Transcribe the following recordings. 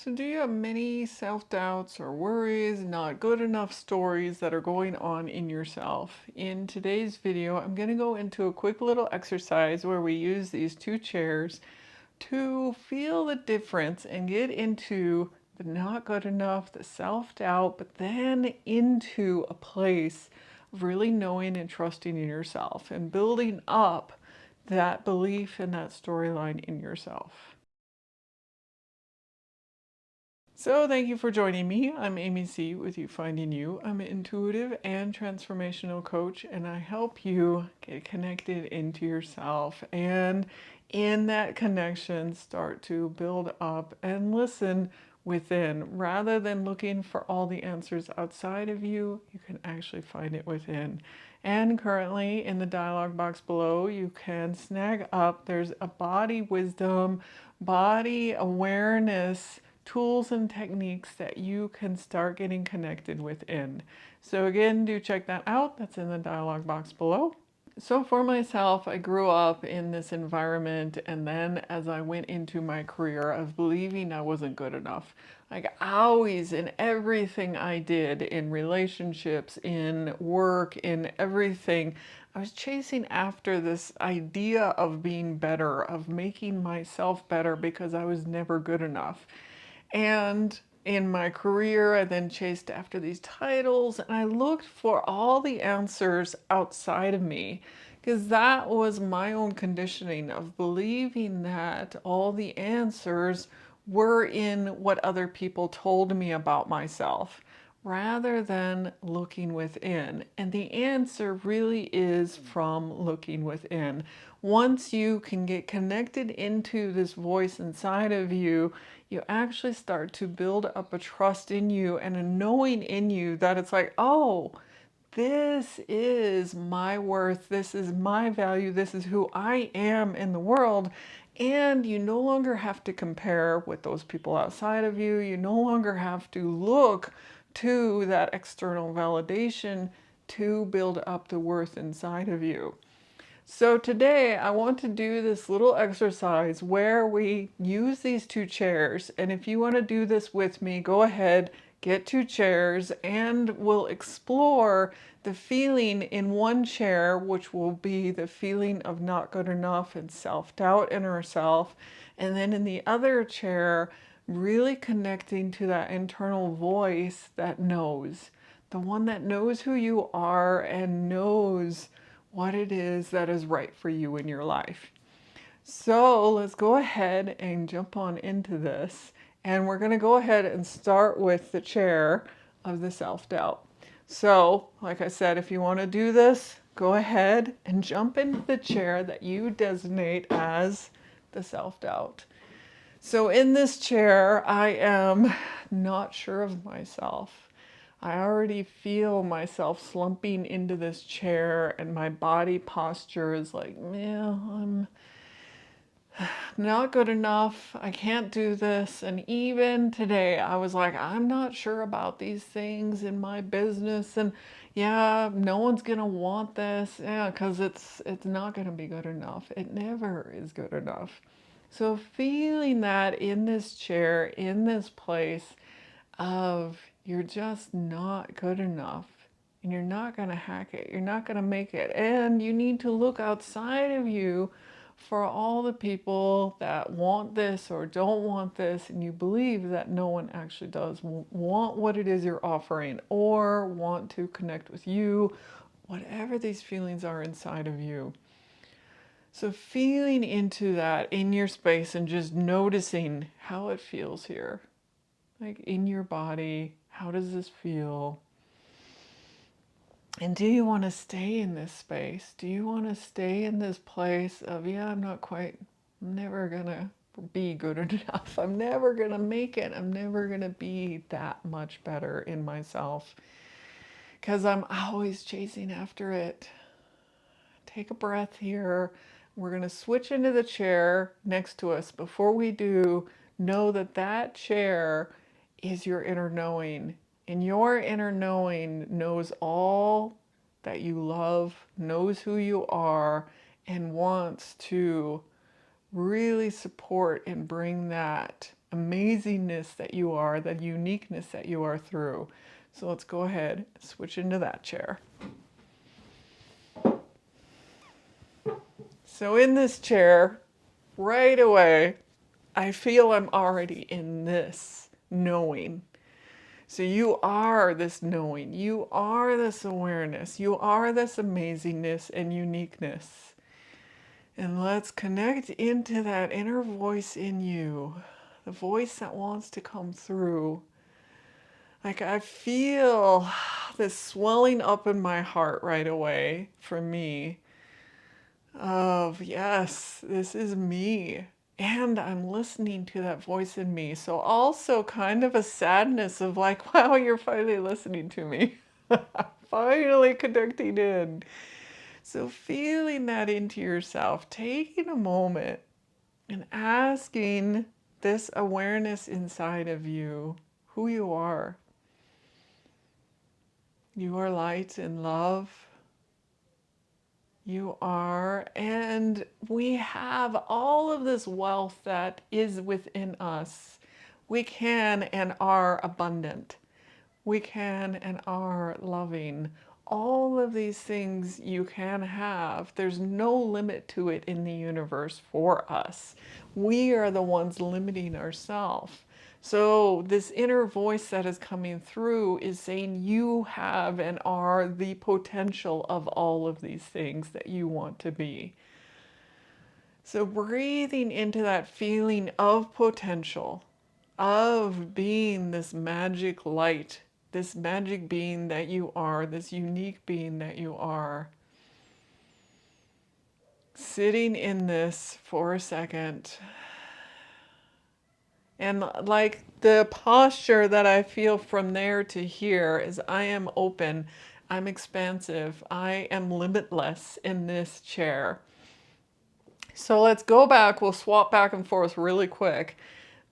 So do you have many self-doubts or worries, not good enough stories that are going on in yourself? In today's video, I'm going to go into a quick little exercise where we use these two chairs to feel the difference and get into the not good enough, the self-doubt, but then into a place of really knowing and trusting in yourself and building up that belief and that storyline in yourself. So thank you for joining me. I'm AmyC with You Finding You. I'm an intuitive and transformational coach, and I help you get connected into yourself, and in that connection start to build up and listen within. Rather than looking for all the answers outside of you, you can actually find it within. And currently in the dialog box below, you can snag up, there's a body wisdom, body awareness tools and techniques that you can start getting connected within. So again, do check that out. That's in the dialog box below. So for myself, I grew up in this environment, and then as I went into my career of believing I wasn't good enough, like always in everything I did, in relationships, in work, in everything, I was chasing after this idea of being better, of making myself better because I was never good enough. And in my career, I then chased after these titles and I looked for all the answers outside of me because that was my own conditioning of believing that all the answers were in what other people told me about myself rather than looking within. And the answer really is from looking within. Once you can get connected into this voice inside of you, you actually start to build up a trust in you and a knowing in you that it's like, oh, this is my worth, this is my value, this is who I am in the world. And you no longer have to compare with those people outside of you. You no longer have to look to that external validation to build up the worth inside of you. So today I want to do this little exercise where we use these two chairs. And if you want to do this with me, go ahead, get two chairs, and we'll explore the feeling in one chair, which will be the feeling of not good enough and self-doubt in ourselves. And then in the other chair, really connecting to that internal voice that knows, the one that knows who you are and knows what it is that is right for you in your life. So let's go ahead and jump on into this. And we're going to go ahead and start with the chair of the self-doubt. So, like I said, if you want to do this, go ahead and jump into the chair that you designate as the self-doubt. So in this chair, I am not sure of myself. I already feel myself slumping into this chair and my body posture is like, yeah, I'm not good enough. I can't do this. And even today, I was like, I'm not sure about these things in my business. And yeah, no one's going to want this. Yeah, because it's not going to be good enough. It never is good enough. So feeling that in this chair, in this place of you're just not good enough and you're not going to hack it, you're not going to make it, and you need to look outside of you for all the people that want this or don't want this, and you believe that no one actually does want what it is you're offering or want to connect with you, whatever these feelings are inside of you. So feeling into that in your space and just noticing how it feels here. Like in your body, how does this feel? And do you want to stay in this space? Do you want to stay in this place of, yeah, I'm never gonna be good enough. I'm never gonna make it. I'm never gonna be that much better in myself because I'm always chasing after it. Take a breath here. We're going to switch into the chair next to us. Before we do, know that that chair is your inner knowing. And your inner knowing knows all that you love, knows who you are, and wants to really support and bring that amazingness that you are, the uniqueness that you are through. So let's go ahead and switch into that chair. So in this chair, right away, I feel I'm already in this knowing. So you are this knowing, you are this awareness, you are this amazingness and uniqueness. And let's connect into that inner voice in you, the voice that wants to come through. Like I feel this swelling up in my heart right away for me of, yes, this is me. And I'm listening to that voice in me. So also kind of a sadness of like, wow, you're finally listening to me. Finally connecting in. So feeling that into yourself, taking a moment and asking this awareness inside of you who you are. You are light and love. You are, and we have all of this wealth that is within us. We can and are abundant. We can and are loving. All of these things you can have. There's no limit to it in the universe for us. We are the ones limiting ourselves. So this inner voice that is coming through is saying you have and are the potential of all of these things that you want to be. So breathing into that feeling of potential, of being this magic light, this magic being that you are, this unique being that you are. Sitting in this for a second. And like the posture that I feel from there to here is I am open, I'm expansive, I am limitless in this chair. So let's go back, we'll swap back and forth really quick.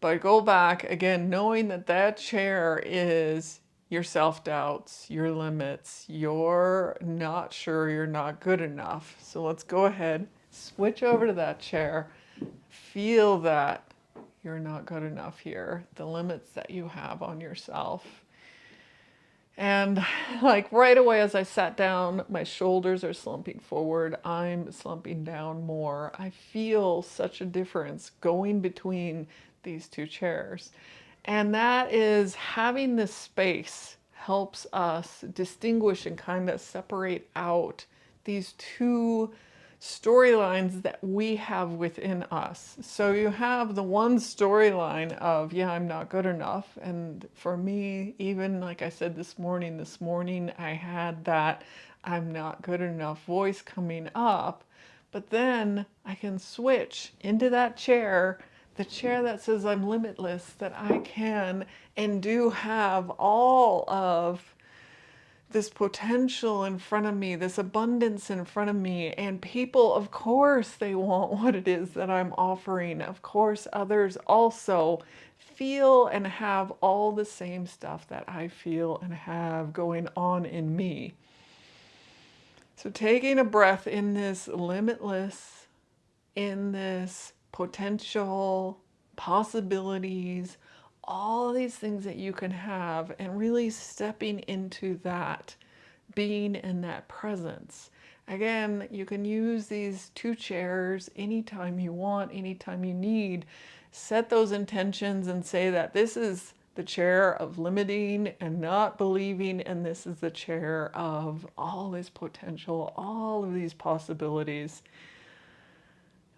But go back again, knowing that that chair is your self-doubts, your limits, you're not sure you're not good enough. So let's go ahead, switch over to that chair, feel that you're not good enough here, the limits that you have on yourself. And like right away as I sat down, my shoulders are slumping forward, I'm slumping down more. I feel such a difference going between these two chairs. And that is having this space helps us distinguish and kind of separate out these two storylines that we have within us. So you have the one storyline of, yeah, I'm not good enough. And for me, even like I said this morning I had that I'm not good enough voice coming up. But then I can switch into that chair, the chair that says I'm limitless, that I can and do have all of this potential in front of me, this abundance in front of me, and people, of course, they want what it is that I'm offering. Of course, others also feel and have all the same stuff that I feel and have going on in me. So taking a breath in this limitless, in this potential, possibilities, all these things that you can have, and really stepping into that, being in that presence. Again, you can use these two chairs anytime you want, anytime you need. Set those intentions and say that this is the chair of limiting and not believing, and this is the chair of all this potential, all of these possibilities.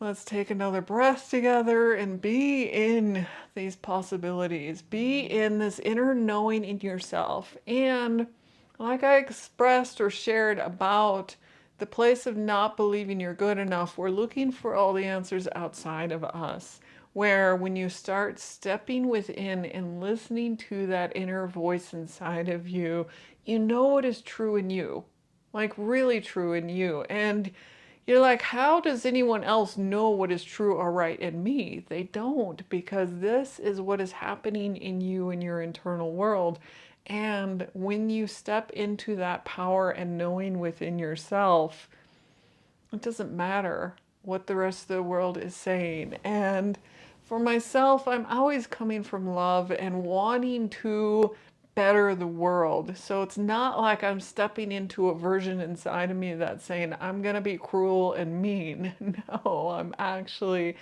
Let's take another breath together and be in these possibilities. Be in this inner knowing in yourself. And like I expressed or shared about the place of not believing you're good enough, we're looking for all the answers outside of us. Where when you start stepping within and listening to that inner voice inside of you, you know what is true in you. Like really true in you. And you're like, how does anyone else know what is true or right in me? They don't, because this is what is happening in you in your internal world. And when you step into that power and knowing within yourself, it doesn't matter what the rest of the world is saying. And For myself, I'm always coming from love and wanting to better the world. So it's not like I'm stepping into a version inside of me that's saying, I'm going to be cruel and mean. No, I'm actually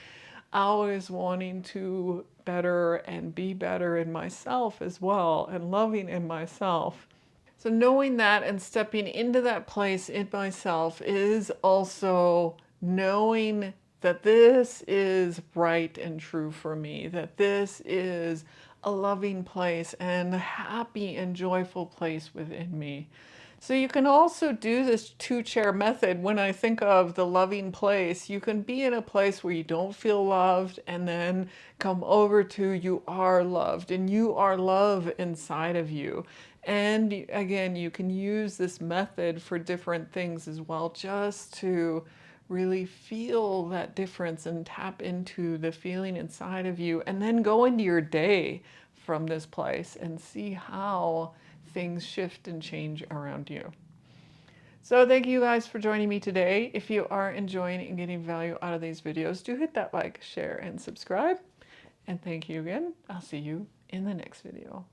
always wanting to better and be better in myself as well, and loving in myself. So knowing that and stepping into that place in myself is also knowing that this is right and true for me, that this is a loving place and a happy and joyful place within me. So you can also do this two-chair method. When I think of the loving place, you can be in a place where you don't feel loved and then come over to you are loved and you are love inside of you. And again, you can use this method for different things as well, just to really feel that difference and tap into the feeling inside of you, and then go into your day from this place and see how things shift and change around you. So thank you guys for joining me today. If you are enjoying and getting value out of these videos, do hit that like, share, and subscribe. And thank you again. I'll see you in the next video.